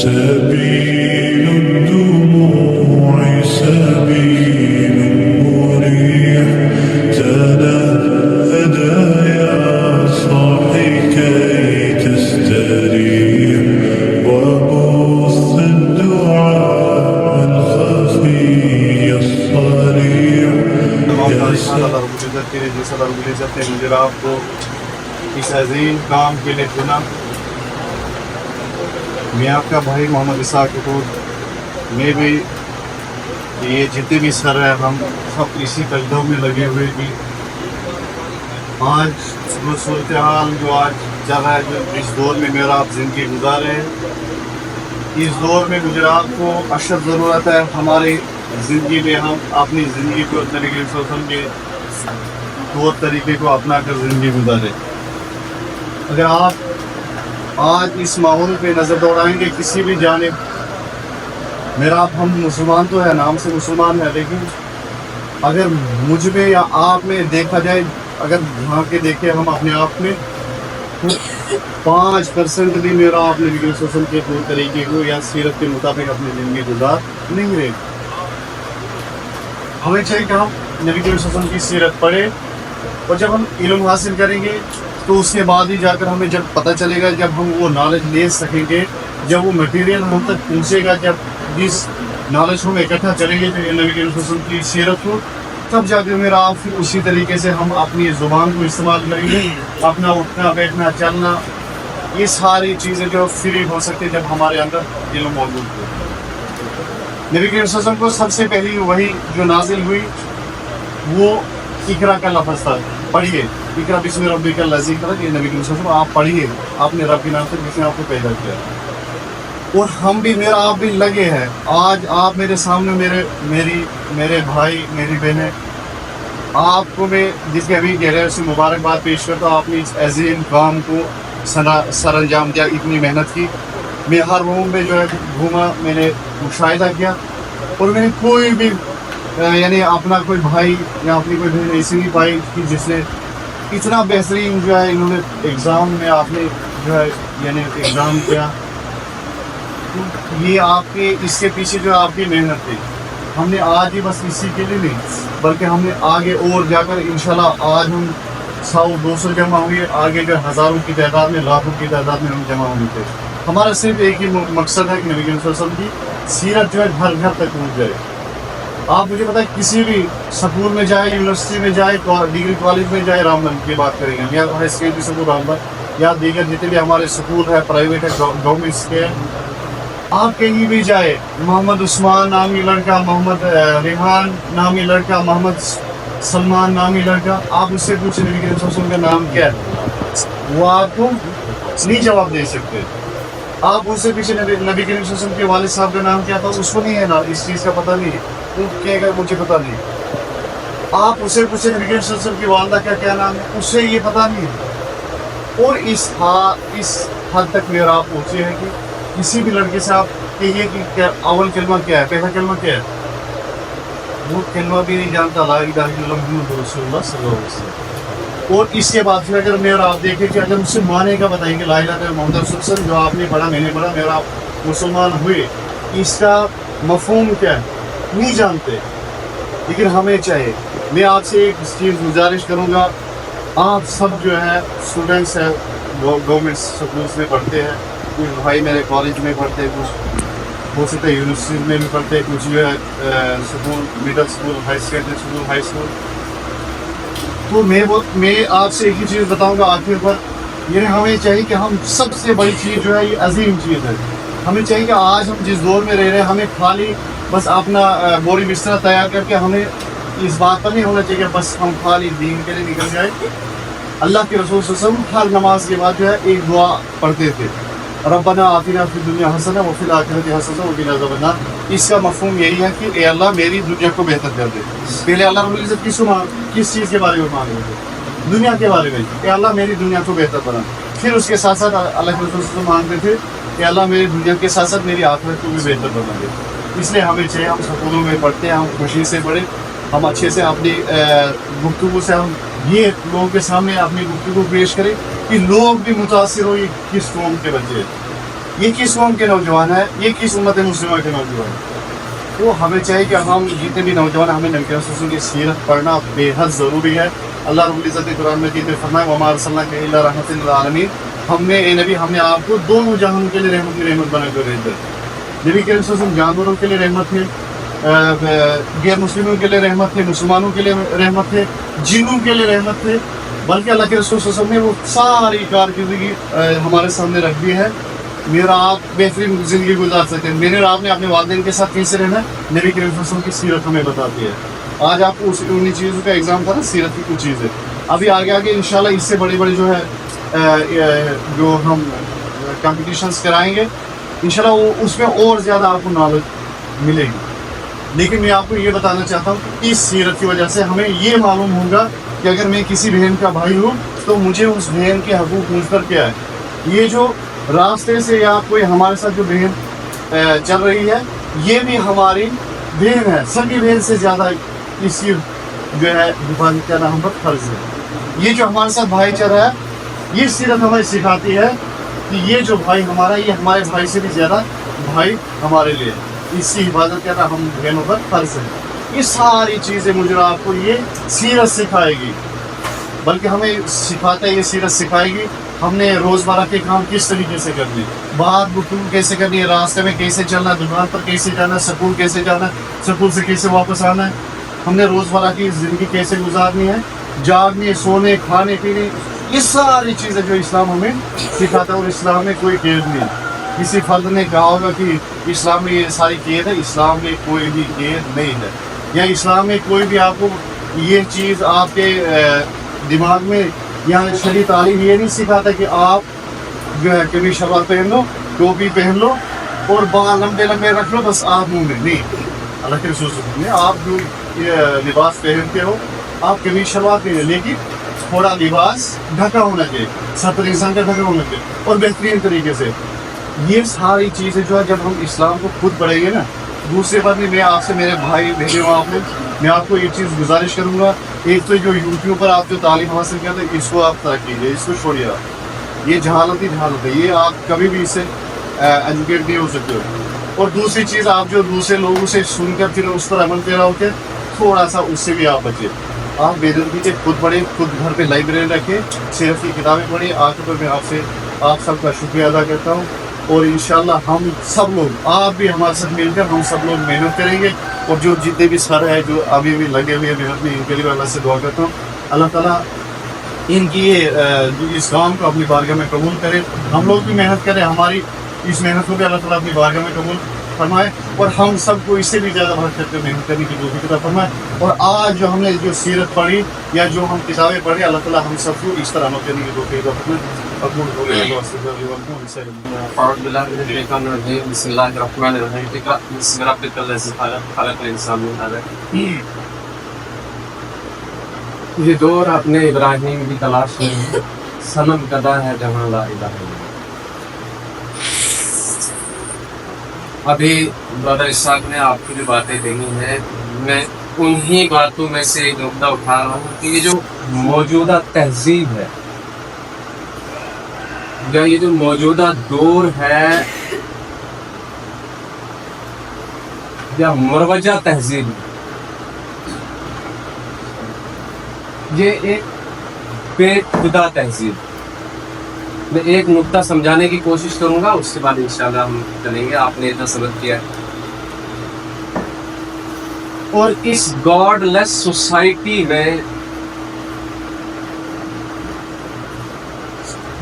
سبيل الدموع سبيل مريح تنهدى يا صاحي كي تستريح وبث الدعاء الخفي الصريح مجھے آپ کو اس عظیم کام کے لیے چنا. میں آپ کا بھائی محمد اسحاق کپور. میں بھی یہ جتنے بھی سر ہیں ہم سب اسی تجدید میں لگے ہوئے کہ آج وہ صورتحال جو آج چل رہا ہے, جو اس دور میں میرا آپ زندگی گزارے ہیں, اس دور میں گجرات کو اشد ضرورت ہے ہماری زندگی میں ہم اپنی زندگی کو طریقے کے طور طریقے کو اپنا کر زندگی گزارے. اگر آپ آج اس ماحول پہ نظر دوڑائیں گے کسی بھی جانب, میرا آپ ہم مسلمان تو ہے, نام سے مسلمان ہے, لیکن اگر مجھ میں یا آپ میں دیکھا جائے, اگر وہاں کے دیکھیں ہم اپنے آپ میں, تو 5% بھی میرا آپ نبی کریم صلی اللہ علیہ وسلم کے طور طریقے کو یا سیرت کے مطابق اپنی زندگی گزار نہیں رہے. ہمیں چاہیے کہ ہم نبی کریم صلی اللہ علیہ وسلم کی سیرت پڑھیں, اور جب ہم علم حاصل کریں گے تو اس کے بعد ہی جا کر ہمیں جب پتہ چلے گا, جب ہم وہ نالج لے سکیں گے, جب وہ مٹیریل ہم تک پہنچے گا, جب جس نالج ہم اکٹھا چلیں گے نبی کریم صلی اللہ علیہ وسلم کی سیرت کو, تب جا کے میرا آپ پھر اسی طریقے سے ہم اپنی زبان کو استعمال کریں گے. اپنا اٹھنا بیٹھنا چلنا, یہ ساری چیزیں جو فری ہو سکتی جب ہمارے اندر علم موجود ہو. نبی کریم صلی اللہ علیہ وسلم کو سب سے پہلی وہی جو نازل ہوئی وہ اقرا کا لفظ تھا, پڑھیے اقرا بسم ربک الذی خلق. یہ نبی کریم صلی اللہ علیہ وسلم آپ پڑھیے, آپ نے رب کے نام سے جس نے آپ کو پیدا کیا. اور ہم بھی, میرا آپ بھی لگے ہیں. آج آپ میرے سامنے میرے بھائی میری بہنیں, آپ کو میں جس کے ابھی گہرے سے مبارکباد پیش کرتا ہوں. آپ نے اس عظیم کام کو سر انجام دیا, اتنی محنت کی. میں ہر روم میں جو ہے گھوما, میں نے مشاہدہ کیا, اور میں نے کوئی بھی یعنی اپنا کوئی بھائی یا اپنی کوئی بہن ایسی نہیں پائی کہ جس نے اتنا بہترین جو ہے انہوں نے ایگزام میں آپ نے جو ہے یعنی ایگزام کیا. یہ آپ کے اس کے پیچھے جو آپ کی محنت تھی, ہم نے آج ہی بس اسی کے لیے نہیں بلکہ ہم نے آگے اور جا کر انشاءاللہ آج ہم 100-200 جمع ہوئے, آگے جو ہزاروں کی تعداد میں, لاکھوں کی تعداد میں ہم جمع ہوئے تھے. ہمارا صرف ایک ہی مقصد ہے کہ نبی کریم صلی اللہ علیہ وسلم کی سیرت جو ہے گھر گھر تک پہنچ جائے. آپ مجھے پتا ہے کسی بھی سکول میں جائے, یونیورسٹی میں جائے, ڈگری کالج میں جائے, رام بن کی بات کریں گے, یا ہائی سیکنڈری سکول رام بن, یا دیگر جتنے بھی ہمارے سکول ہے, پرائیویٹ ہے, گورنمنٹ کے ہیں, آپ کہیں بھی جائے, محمد عثمان نامی لڑکا, محمد ریحان نامی لڑکا, محمد سلمان نامی لڑکا, آپ اس سے پوچھیں نبی کریم صلی اللہ علیہ وسلم کا نام کیا ہے, وہ آپ کو نہیں جواب دے سکتے. آپ اس سے پیچھے نبی کریم صلی اللہ علیہ وسلم کے والد صاحب کا نام کیا تھا, اس کو نہیں ہے نا, اس چیز کا پتہ نہیں ہے, وہ کہے گا مجھے پتہ نہیں. آپ اسے پوچھیں نبی کریم صلی اللہ علیہ وسلم کی والدہ کا کیا نام ہے, اسے یہ پتہ نہیں ہے. اور اس حد تک میرا آپ پہنچے ہیں کہ کسی بھی لڑکے سے آپ کہیے کہ کیا اول کلمہ کیا ہے, پہلا کلمہ کیا ہے, وہ کلمہ بھی نہیں جانتا, لا الہ الا اللہ محمد رسول اللہ صلی اللہ علیہ وسلم. اور اس کے بعد پھر اگر میرا آپ دیکھیں کہ اگر مجھ سے معنی کا بتائیں گے لا الہ الا اللہ محمد رسول اللہ جو آپ نے پڑھا, میں نے پڑھا, میرا آپ مسلمان ہوئے, اس کا مفہوم کیا ہے نہیں جانتے. لیکن ہمیں چاہیے, میں آپ سے ایک چیز گزارش کروں گا, آپ سب جو ہے اسٹوڈنٹس ہیں, گورنمنٹ سکولس میں پڑھتے ہیں, کچھ بھائی میرے کالج میں پڑھتے ہیں, کچھ ہو سکتا ہے یونیورسٹی میں بھی پڑھتے ہیں, کچھ جو ہے school, middle school, high secondary school, high school. تو میں آپ سے ایک ہی چیز بتاؤں گا آخر پر, یہ ہمیں چاہیے کہ ہم سب سے بڑی چیز جو ہے یہ عظیم چیز ہے. ہمیں چاہیے کہ آج ہم جس دور میں رہ رہے ہیں, ہمیں خالی بس اپنا بوری بستر تیار کر کے ہمیں اس بات پر نہیں ہونا چاہیے کہ بس ہم خالی دین کے لیے نکل جائیں. اللہ کے رسول صلی اللہ علیہ وسلم ہر نماز کے بعد جو ہے ایک دعا پڑھتے تھے, ربنا آتنا فی الدنیا حسنہ وفی الآخرۃ حسنہ وقنا عذاب النار. اس کا مفہوم یہی ہے کہ اے اللہ میری دنیا کو بہتر کر دے. پہلے اللہ رب العزت کس چیز کے بارے میں مانگ رہے تھے, دنیا کے بارے میں, اے اللہ میری دنیا کو بہتر بنا. پھر اس کے ساتھ ساتھ اللہ کے رسول صلی اللہ علیہ وسلم مانگتے تھے کہ اللہ میری دنیا کے ساتھ ساتھ میری آخرت کو بھی بہتر بنا دے. اس لیے ہمیں چاہیے ہم سکولوں میں پڑھتے ہیں, ہم خوشی سے پڑھیں, ہم اچھے سے اپنی گفتگو سے ہم یہ لوگوں کے سامنے اپنی گفتگو پیش کریں کہ لوگ بھی متاثر ہو, یہ کس قوم کے بچے ہیں, یہ کس قوم کے نوجوان ہیں, یہ کس امت مسلمہ کے نوجوان ہیں. تو ہمیں چاہیے کہ ہم جتنے بھی نوجوان ہیں, ہمیں نبی کریم صلی اللہ علیہ وسلم کی سیرت پڑھنا بے حد ضروری ہے. اللہ رب العزت نے قرآن مجید میں فرمایا وما ارسلناک الا رحمۃ للعالمین, ہم نے اے نبی ہم نے آپ کو دونوں جہانوں کے لیے رحمت بنا کر بھیجا. نبی کریم صلی اللہ علیہ وسلم جانوروں کے لیے رحمت تھے, غیر مسلموں کے لیے رحمت تھے, مسلمانوں کے لیے رحمت تھے, جنوں کے لیے رحمت تھے, بلکہ اللہ کے رسول صلی اللہ علیہ وسلم نے وہ ساری کارکردگی ہمارے سامنے رکھ دی ہے. میرا آپ بہترین زندگی گزار سکتے ہیں, میرے آپ نے اپنے والدین کے ساتھ کیسے رہنا ہے, نبی کریم صلی اللہ علیہ وسلم کی سیرت ہمیں بتاتی ہے. آج آپ کو انہیں چیزوں کا ایگزام تھا نا, سیرت کی کچھ چیزیں. ابھی آگے انشاءاللہ اس سے بڑے جو ہے جو ہم کمپٹیشنس کرائیں گے انشاءاللہ وہ اس میں اور زیادہ آپ کو نالج ملے گی. لیکن میں آپ کو یہ بتانا چاہتا ہوں کہ اس سیرت کی وجہ سے ہمیں یہ معلوم ہوگا کہ اگر میں کسی بہن کا بھائی ہوں تو مجھے اس بہن کے حقوق مجھ پر کیا ہے. یہ جو راستے سے یا کوئی ہمارے ساتھ جو بہن چل رہی ہے یہ بھی ہماری بہن ہے, سبھی بہن سے زیادہ اس کی جو ہے حفاظت کرنا ہم پر فرض ہے. یہ جو ہمارے ساتھ بھائی چارہ ہے یہ سیرت ہمیں سکھاتی ہے کہ یہ جو بھائی ہمارا یہ ہمارے بھائی سے بھی زیادہ بھائی ہمارے لیے, اس کی حفاظت کرنا ہم بہنوں پر فرض ہے. یہ ساری چیزیں مجھے آپ کو یہ سیرت سکھائے گی, بلکہ ہمیں سکھاتا ہے یہ سیرت سکھائے گی ہم نے روزمرہ کے کام کس طریقے سے کرنے, بات گفتگو کیسے کرنی ہے, راستے میں کیسے چلنا, دکان پر کیسے جانا, سکول کیسے جانا, سکول سے کیسے واپس آنا ہے, ہم نے روزمرہ کی زندگی کیسے گزارنی ہے, جاگنے, سونے, کھانے پینے, یہ ساری چیزیں جو اسلام ہمیں سکھاتا ہے. اور اسلام میں کوئی قید نہیں. کسی فرد نے کہا ہوگا کہ اسلام میں یہ ساری قید ہے, اسلام میں کوئی بھی قید نہیں ہے. یا اسلام میں کوئی بھی آپ کو یہ چیز آپ کے دماغ میں یا شرعی تعلیم یہ نہیں سکھاتا کہ آپ جو ہے کبھی شلوار پہن لو, ٹوپی پہن لو اور بال لمبے لمبے رکھ لو, بس آپ منہ میں نہیں. اللہ کے رسول صلی اللہ علیہ وسلم نے آپ جو لباس پہنتے ہو آپ کبھی شلوار پہنے, لیکن تھوڑا لباس ڈھکا ہونا چاہیے, سطر انسان کا ڈھکا ہونا چاہیے اور بہترین طریقے سے. یہ ساری چیزیں جو ہے جب ہم اسلام کو خود پڑھیں گے نا. دوسرے بات میں آپ سے میرے بھائی بہنیں ہوں آپ لوگ, میں آپ کو یہ چیز گزارش کروں گا, ایک تو جو یوٹیوب پر آپ جو تعلیم حاصل کیا تھا اس کو آپ ترک کیجیے, اس کو چھوڑیے. آپ یہ جہالت ہی جہالت ہے, یہ آپ کبھی بھی اس سے ایجوکیٹ نہیں ہو سکتے ہو. اور دوسری چیز آپ جو دوسرے لوگوں سے سن کر پھر اس پر عمل پیرا ہوتے تھوڑا سا اس سے بھی آپ بچے. آپ بے دردی سے خود پڑھیں, خود گھر پہ لائبریری رکھیں, سیرت کی کتابیں پڑھیں. آخر پر میں آپ سب کا شکریہ ادا کرتا ہوں. اور انشاءاللہ ہم سب لوگ, آپ بھی ہمارے ساتھ مل کر ہم سب لوگ محنت کریں گے. اور جو جتنے بھی سر ہیں جو ابھی بھی لگے ہوئے ہیں محنت میں, ان کے لیے اللہ سے دعا کرتا ہوں اللہ تعالیٰ ان کی اس کام کو اپنی بارگاہ میں قبول کرے. ہم لوگ بھی محنت کریں, ہماری اس محنت کو بھی اللہ تعالیٰ اپنی بارگاہ میں قبول فرمائے, اور ہم سب کو اس سے بھی زیادہ بڑھ کر کے محنت کرنے کی توفیق عطا فرمائے. اور آج جو ہم نے جو سیرت پڑھی یا جو ہم کتابیں پڑھی اللہ تعالیٰ ہم سب کو اس طرح عمل کرنے کی توفیق عطا فرمائے. أعوذ بالله من الشيطان الرجيم بسم الله الرحمن الرحيم اقرأ باسم ربك الذي خلق الإنسان من علق. یہ دور اپنے ابراہیم کی تلاش میں صنم کدا ہے جہاں لا الہ الا اللہ. ابھی برادر اسحاق نے آپ کی جو باتیں کہی ہیں میں انہی باتوں میں سے ایک نقطہ اٹھا رہا ہوں کہ یہ جو موجودہ تہذیب ہے یا یہ جو موجودہ دور ہے یا مروجہ تہذیب یہ ایک بے خدا تہذیب. میں ایک نقطہ سمجھانے کی کوشش کروں گا, اس کے بعد انشاءاللہ ہم چلیں گے. آپ نے اتنا سبق کیا ہے. اور اس گاڈ لیس سوسائٹی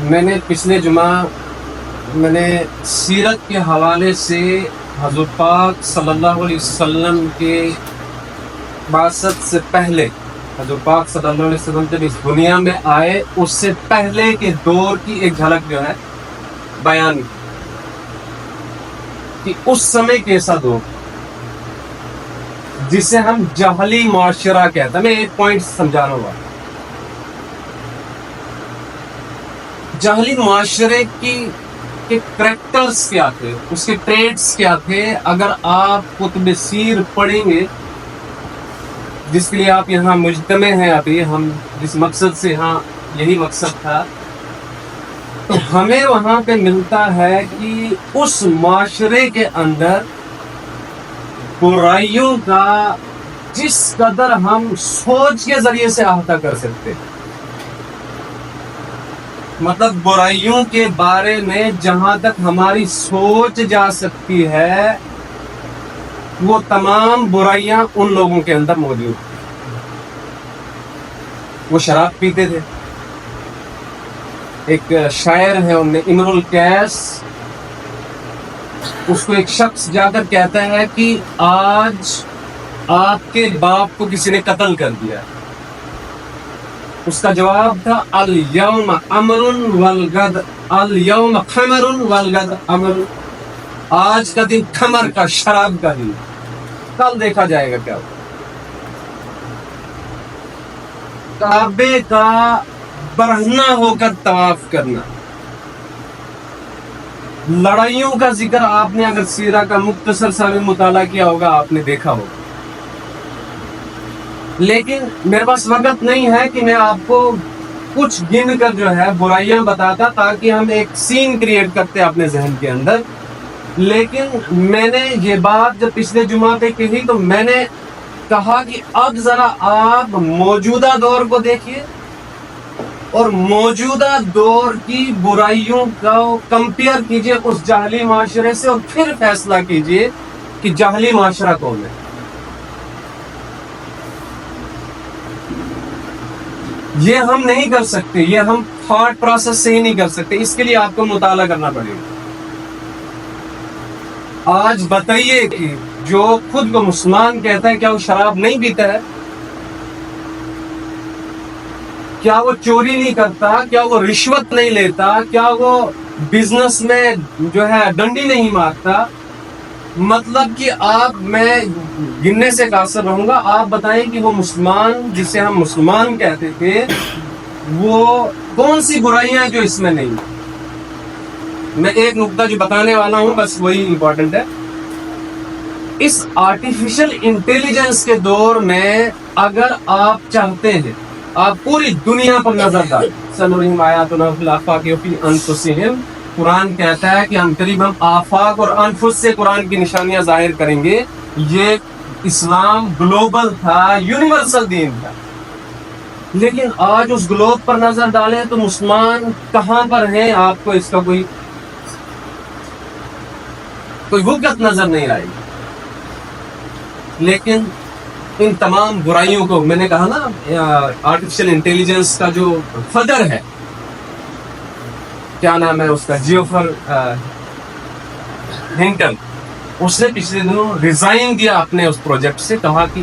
میں نے پچھلے جمعہ میں نے سیرت کے حوالے سے حضرت پاک صلی اللہ علیہ وسلم کے بعثت سے پہلے, حضرت پاک صلی اللہ علیہ وسلم جب اس دنیا میں آئے اس سے پہلے کے دور کی ایک جھلک جو ہے بیان کہ اس سمے کیسا دور جسے ہم جہلی معاشرہ کہتے ہیں. میں ایک پوائنٹ سمجھا رہا ہوں. جہلی معاشرے کی کے کریکٹرز کیا تھے, اس کے ٹریٹس کیا تھے. اگر آپ کتب سیر پڑھیں گے, جس کے لیے آپ یہاں مجتمع ہیں, ابھی ہم جس مقصد سے یہاں, یہی مقصد تھا, تو ہمیں وہاں پہ ملتا ہے کہ اس معاشرے کے اندر برائیوں کا جس قدر ہم سوچ کے ذریعے سے احاطہ کر سکتے, مطلب برائیوں کے بارے میں جہاں تک ہماری سوچ جا سکتی ہے, وہ تمام برائیاں ان لوگوں کے اندر موجود ہیں. وہ شراب پیتے تھے. ایک شاعر ہے, انہیں امر القیس, اس کو ایک شخص جا کر کہتا ہے کہ آج آپ کے باپ کو کسی نے قتل کر دیا. اس کا جواب تھا الیوم امر والغد الیوم خمر والغد امر. آج کا دن خمر کا, شراب کا دن, کل دیکھا جائے گا کیا ہوگا. کعبے کا برہنہ ہو کر طواف کرنا, لڑائیوں کا ذکر آپ نے اگر سیرہ کا مختصر سا بھی مطالعہ کیا ہوگا آپ نے دیکھا ہوگا. لیکن میرے پاس وقت نہیں ہے کہ میں آپ کو کچھ گن کر جو ہے برائیاں بتاتا, تاکہ ہم ایک سین کریٹ کرتے اپنے ذہن کے اندر. لیکن میں نے یہ بات جب پچھلے جمعہ پہ کہی تو میں نے کہا کہ اب ذرا آپ موجودہ دور کو دیکھیے اور موجودہ دور کی برائیوں کا کمپیئر کیجئے اس جاہلی معاشرے سے, اور پھر فیصلہ کیجئے کہ جاہلی معاشرہ کون ہے. یہ ہم نہیں کر سکتے, یہ ہم تھاٹ پروسیس سے ہی نہیں کر سکتے. اس کے لیے آپ کو مطالعہ کرنا پڑے گا. آج بتائیے کہ جو خود کو مسلمان کہتا ہے, کیا وہ شراب نہیں پیتا ہے؟ کیا وہ چوری نہیں کرتا؟ کیا وہ رشوت نہیں لیتا؟ کیا وہ بزنس میں جو ہے ڈنڈی نہیں مارتا؟ مطلب کہ آپ, میں گننے سے قاصر رہوں گا, آپ بتائیں کہ وہ مسلمان جسے ہم مسلمان کہتے تھے, وہ کون سی برائیاں جو اس میں نہیں. میں ایک نقطہ جو بتانے والا ہوں بس وہی امپورٹنٹ ہے. اس آرٹیفیشل انٹیلیجنس کے دور میں اگر آپ چاہتے ہیں, آپ پوری دنیا پر نظر ڈالیں. سنرہم آیاتنا فی الآفاق وفی انفسہم, قرآن کہتا ہے کہ ہم قریب ہم آفاق اور انفس سے قرآن کی نشانیاں ظاہر کریں گے. یہ اسلام گلوبل تھا, یونیورسل دین تھا. لیکن آج اس گلوب پر نظر ڈالیں تو مسلمان کہاں پر ہیں, آپ کو اس کا کوئی وقت نظر نہیں آئے گی. لیکن ان تمام برائیوں کو, میں نے کہا نا آرٹیفیشل انٹیلیجنس کا جو فدر ہے, کیا نام ہے اس کا, جیوفر ہنٹن, اس نے پچھلے دنوں ریزائن دیا اپنے اس پروجیکٹ سے. کہا کہ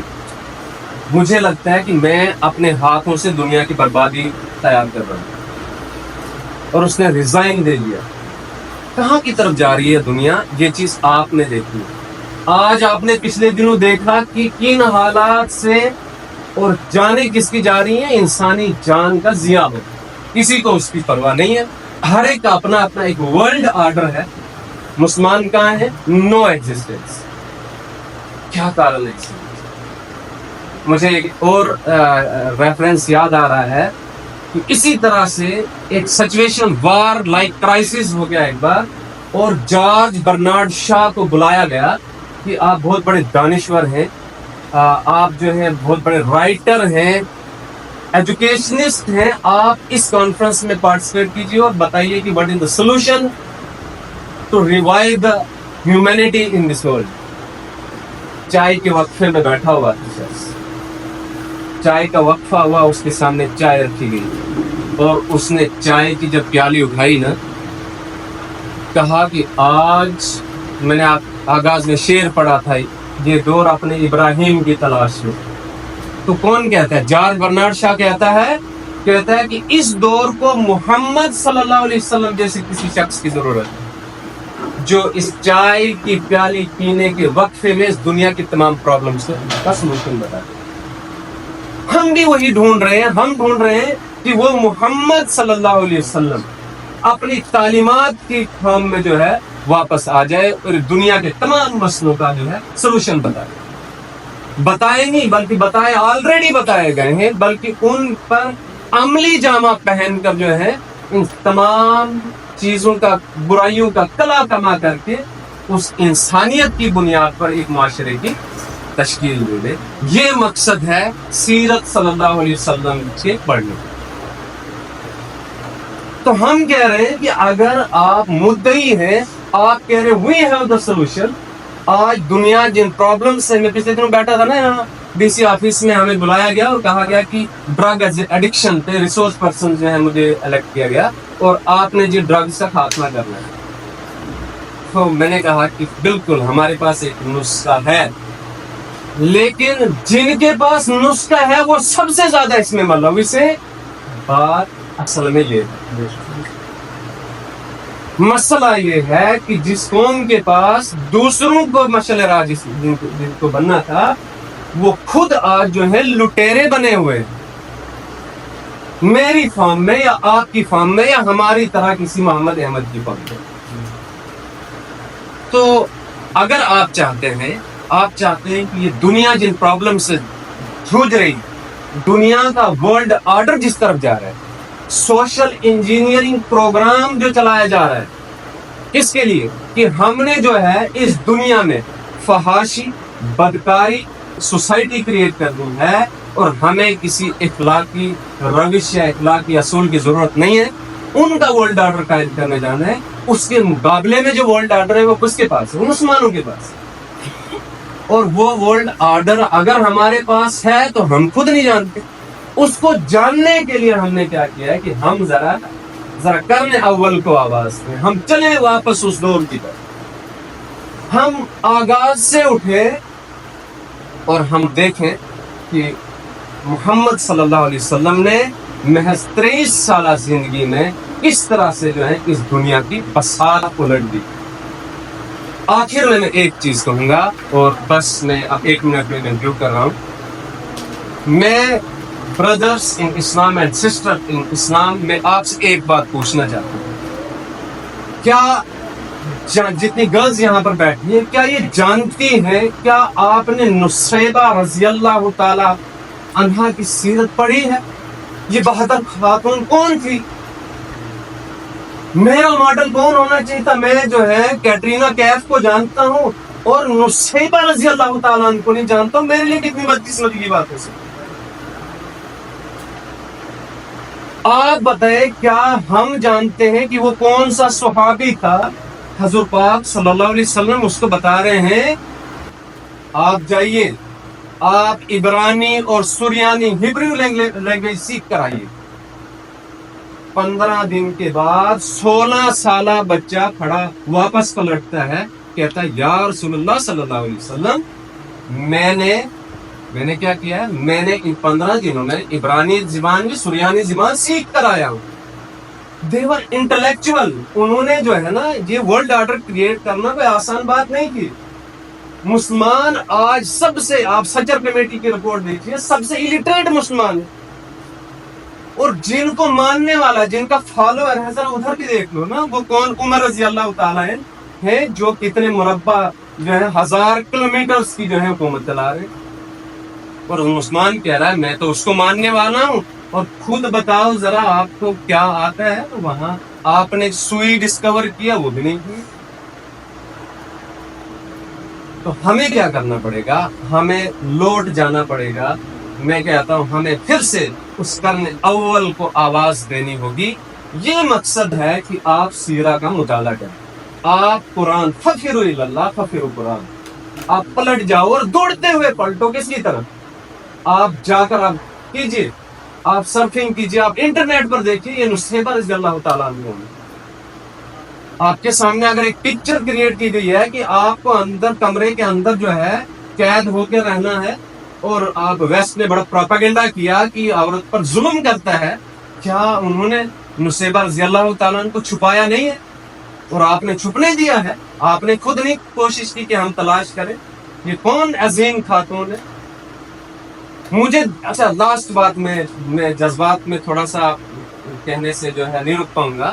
مجھے لگتا ہے کہ میں اپنے ہاتھوں سے دنیا کی بربادی تیار کر رہا ہوں, اور اس نے ریزائن دے دیا. کہاں کی طرف جا رہی ہے دنیا, یہ چیز آپ نے دیکھی. آج آپ نے پچھلے دنوں دیکھا کہ کن حالات سے اور جانیں کس کی جا رہی ہیں, انسانی جان کا ضیاع ہو. کسی کو اس کی پرواہ نہیں ہے. ہر ایک کا اپنا اپنا ایک ورلڈ آرڈر ہے. مسلمان کہاں ہے؟ نو ایگزسٹنس. کیا کارن ہے اس میں؟ مجھے ایک اور ریفرنس یاد آ رہا ہے کہ اسی طرح سے ایک سچویشن, وار لائک کرائسس ہو گیا ایک بار, اور جارج برنارڈ شاہ کو بلایا گیا کہ آپ بہت بڑے دانشور ہیں, آپ جو ہیں بہت بڑے رائٹر ہیں, ایجوکیشنسٹ ہیں, آپ اس کانفرنس میں پارٹیسپیٹ کیجیے اور بتائیے کہ what is the solution to revive the humanity in this world. چائے کے وقفے میں بیٹھا ہوا تھا, چائے کا وقفہ ہوا, اس کے سامنے چائے رکھی گئی, اور اس نے چائے کی جب پیالی اٹھائی نا, کہا کہ آج میں نے آغاز میں شعر پڑھا تھا, یہ دور اپنے ابراہیم کی تلاش میں. تو کون کہتا ہے؟ جارج برنارڈ شاہ کہتا ہے کہ اس دور کو محمد صلی اللہ علیہ وسلم جیسے کسی شخص کی ضرورت ہے, جو اس چائے کی پیالی پینے کے وقفے میں اس دنیا کی تمام پرابلمس کا سلوشن بتا دے. ہم بھی وہی ڈھونڈ رہے ہیں, ہم ڈھونڈ رہے ہیں کہ وہ محمد صلی اللہ علیہ وسلم اپنی تعلیمات کی فارم میں جو ہے واپس آ جائے اور دنیا کے تمام مسئلوں کا جو ہے سلوشن بتائے نہیں بلکہ بتائے آلریڈی بتائے گئے ہیں، بلکہ ان پر عملی جامہ پہن کر جو ہے ان تمام چیزوں کا برائیوں کا کلا کما کر کے اس انسانیت کی بنیاد پر ایک معاشرے کی تشکیل دے دے. یہ مقصد ہے سیرت صلی اللہ علیہ وسلم کے پڑھنے کا. تو ہم کہہ رہے ہیں کہ اگر آپ مدعی ہیں، آپ کہہ رہے ہیں وی ہیو دا سولوشن. آج دنیا جن پرابلم سے، میں پچھلے دنوں بیٹھا تھا نا یہاں ڈی سی آفس میں، ہمیں بلایا گیا اور کہا گیا کہ ڈرگ ایڈکشن پہ ریسورس پرسن جو ہے مجھے الیکٹ کیا گیا اور آپ نے جو ڈرگز کا خاتمہ کرنا ہے. تو میں نے کہا کہ بالکل ہمارے پاس ایک نسخہ ہے، لیکن جن کے پاس نسخہ ہے وہ سب سے زیادہ اس میں ملوث ہے. بات اصل میں یہ ہے، مسئلہ یہ ہے کہ جس قوم کے پاس دوسروں کو مشعل راہ جن کو بننا تھا، وہ خود آج جو ہے لٹیرے بنے ہوئے. میری فارم میں یا آپ کی فارم میں یا ہماری طرح کسی محمد احمد کی فارم میں. تو اگر آپ چاہتے ہیں کہ یہ دنیا جن پرابلم سے جھوج رہی، دنیا کا ورلڈ آرڈر جس طرف جا رہا ہے، سوشل انجینئرنگ پروگرام جو چلایا جا رہا ہے، اس کے لیے کہ ہم نے جو ہے اس دنیا میں فحاشی، بدکاری سوسائٹی کریٹ کرنی ہے اور ہمیں کسی اخلاقی روش یا اخلاقی اصول کی ضرورت نہیں ہے. ان کا ورلڈ آرڈر قائم کرنے جانا ہے. اس کے مقابلے میں جو ورلڈ آرڈر ہے وہ کس کے پاس ہے؟ مسلمانوں کے پاس. اور وہ ورلڈ آرڈر اگر ہمارے پاس ہے تو ہم خود نہیں جانتے. اس کو جاننے کے لیے ہم نے کیا کیا ہے کہ ہم ذرا کرنے اول کو آواز دیں، ہم چلیں واپس اس دور کی طرف. ہم آغاز سے اٹھے اور ہم دیکھیں کہ محمد صلی اللہ علیہ وسلم نے محض 23 سالہ زندگی میں کس طرح سے جو ہے اس دنیا کی بساط الٹ دی. آخر میں ایک چیز کہوں گا اور بس میں اب 1 منٹ میں کنکلوڈ کر رہا ہوں. میں brothers in Islam and sister in Islam میں آپ سے ایک بات پوچھنا چاہتا ہوں. کیا جتنی گرلز یہاں پر بیٹھی ہیں، کیا یہ جانتی ہیں، کیا آپ نے نصیبہ رضی اللہ تعالی عنہا کی سیرت پڑھی ہے؟ یہ بہادر خاتون کون تھی؟ میرا ماڈل کون ہونا چاہیے تھا؟ میں جو ہے کیٹرینا کیف کو جانتا ہوں اور نصیبہ رضی اللہ تعالیٰ عنہ کو نہیں جانتا ہوں. میرے لیے کتنی بدقسمتی کی بات ہو سکتی. آپ بتائیں، کیا ہم جانتے ہیں کہ وہ کون سا صحابی تھا؟ حضور پاک صلی اللہ علیہ وسلم اس کو بتا رہے ہیں، آپ جائیے، آپ عبرانی اور سریانی ہبریو لینگویج سیکھ کر آئیے. 15 دن کے بعد 16 سالہ بچہ کھڑا واپس پلٹتا ہے، کہتا ہے یا رسول اللہ صلی اللہ علیہ وسلم، میں نے کیا کیا ہے؟ میں نے ان 15 دنوں میں عبرانی زبان بھی سریانی زبان سیکھ کر آیا ہوں. دیور انٹلیکچوئل. انہوں نے جو ہے نا یہ ورلڈ آرڈر کریٹ کرنا کوئی آسان بات نہیں کی. مسلمان آج سب سے، آپ سجر کمیٹی کی رپورٹ دیکھیے، سب سے الٹریٹ مسلمان ہے. اور جن کو ماننے والا، جن کا فالوور ہے، ذرا ادھر بھی دیکھ لو نا، وہ کون؟ عمر رضی اللہ تعالیٰ ہیں جو کتنے مربع جو ہے 1000 کلومیٹرز کی جو ہے حکومت چلا رہے. اور مسلمان کہہ رہا ہے میں تو اس کو ماننے والا ہوں. اور خود بتاؤ ذرا آپ کو کیا آتا ہے؟ تو وہاں آپ نے سوئی ڈسکور کیا، وہ بھی نہیں کی. تو ہمیں کیا کرنا پڑے گا؟ ہمیں لوٹ جانا پڑے گا. میں کہتا ہوں ہمیں پھر سے اس قرن اول کو آواز دینی ہوگی. یہ مقصد ہے کہ آپ سیرہ کا مطالعہ کریں. آپ قرآن، ففروا الی اللہ، ففروا قرآن، آپ پلٹ جاؤ اور دوڑتے ہوئے پلٹو. کس کی طرف؟ آپ جا کر آپ کیجیے، آپ سرفنگ کیجیے، آپ انٹرنیٹ پر دیکھیے. یہ نصیبہ رضی اللہ تعالیٰ عنہ، آپ کے سامنے اگر ایک پکچر کریٹ کی گئی ہے کہ آپ کو اندر کمرے کے اندر جو ہے قید ہو کے رہنا ہے، اور آپ ویسٹ نے بڑا پروپیگنڈا کیا کہ عورت پر ظلم کرتا ہے. کیا انہوں نے نصیبہ رضی اللہ تعالیٰ عنہ کو چھپایا نہیں ہے؟ اور آپ نے چھپنے دیا ہے. آپ نے خود نہیں کوشش کی کہ ہم تلاش کریں یہ کون عظیم خاتون ہے. مجھے اچھا لاسٹ بات میں جذبات میں تھوڑا سا کہنے سے جو ہے نہیں رک پاؤں گا.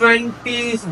20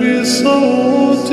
بصوت